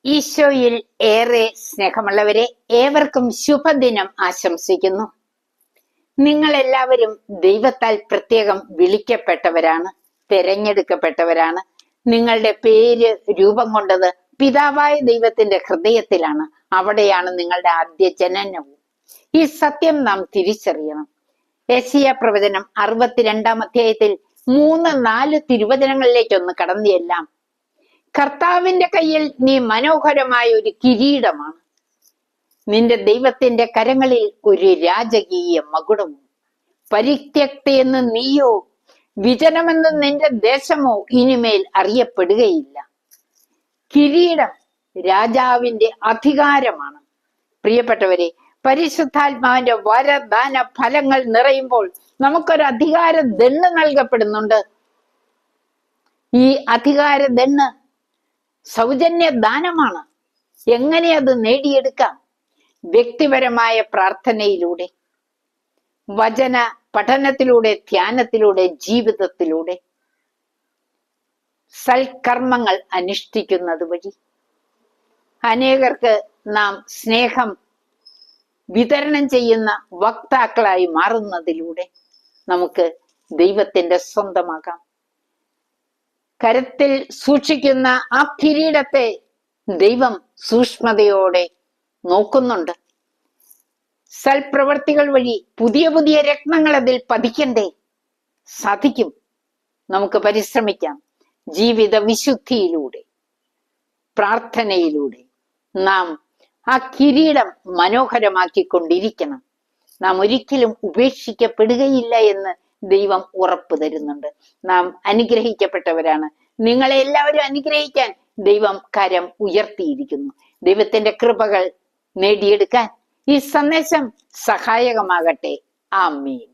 ഈശോയിൽ ഏറെ സ്നേഹമുള്ളവരെ, ഏവർക്കും ശുഭദിനം ആശംസിക്കുന്നു. നിങ്ങൾ എല്ലാവരും ദൈവത്താൽ പ്രത്യേകം വിളിക്കപ്പെട്ടവരാണ്, തെരഞ്ഞെടുക്കപ്പെട്ടവരാണ്. നിങ്ങളുടെ പേര് രൂപം കൊണ്ടത് പിതാവായ ദൈവത്തിന്റെ ഹൃദയത്തിലാണ്. അവിടെയാണ് നിങ്ങളുടെ ആദ്യ ജനനവും. ഈ സത്യം നാം തിരിച്ചറിയണം. യെശയ്യാ പ്രവചനം 62-ാം അധ്യായത്തിൽ 3-4 തിരുവചനങ്ങളിലേക്കൊന്ന് കടന്നെല്ലാം. കർത്താവിന്റെ കയ്യിൽ നീ മനോഹരമായ ഒരു കിരീടമാണ്, നിന്റെ ദൈവത്തിന്റെ കരങ്ങളിൽ ഒരു രാജകീയ മകുടവും. പരിത്യക്തയെന്ന് നീയോ വിജനമെന്ന് നിന്റെ ദേശമോ ഇനിമേൽ അറിയപ്പെടുകയില്ല. കിരീടം രാജാവിന്റെ അധികാരമാണ്. പ്രിയപ്പെട്ടവരെ, പരിശുദ്ധാത്മാവിന്റെ വരദാന ഫലങ്ങൾ നിറയുമ്പോൾ നമുക്കൊരു അധികാര ദണ്ണ് നൽകപ്പെടുന്നുണ്ട്. ഈ അധികാര ദണ്ണ് സൗജന്യ ദാനമാണ്. എങ്ങനെ അത് നേടിയെടുക്കാം? വ്യക്തിപരമായ പ്രാർത്ഥനയിലൂടെ, വചന പഠനത്തിലൂടെ, ധ്യാനത്തിലൂടെ, ജീവിതത്തിലൂടെ, സൽക്കർമ്മങ്ങൾ അനുഷ്ഠിക്കുന്നത് വഴി, അനേകർക്ക് നാം സ്നേഹം വിതരണം ചെയ്യുന്ന വക്താക്കളായി മാറുന്നതിലൂടെ നമുക്ക് ദൈവത്തിന്റെ സ്വന്തമാകാം. കരത്തിൽ സൂക്ഷിക്കുന്ന ആ കിരീടത്തെ ദൈവം സൂക്ഷ്മതയോടെ നോക്കുന്നുണ്ട്. സൽപ്രവർത്തികൾ വഴി പുതിയ പുതിയ രത്നങ്ങൾ അതിൽ പതിക്കണ്ടേ? സാധിക്കും. നമുക്ക് പരിശ്രമിക്കാം. ജീവിത വിശുദ്ധിയിലൂടെ, പ്രാർത്ഥനയിലൂടെ നാം ആ കിരീടം മനോഹരമാക്കിക്കൊണ്ടിരിക്കണം. നാം ഒരിക്കലും ഉപേക്ഷിക്കപ്പെടുകയില്ല എന്ന് ദൈവം ഉറപ്പ് തരുന്നുണ്ട്. നാം അനുഗ്രഹിക്കപ്പെട്ടവരാണ്. നിങ്ങളെ എല്ലാവരും അനുഗ്രഹിക്കാൻ ദൈവം കരം ഉയർത്തിയിരിക്കുന്നു. ദൈവത്തിന്റെ കൃപകൾ നേടിയെടുക്കാൻ ഈ സന്ദേശം സഹായകമാകട്ടെ. ആമേൻ.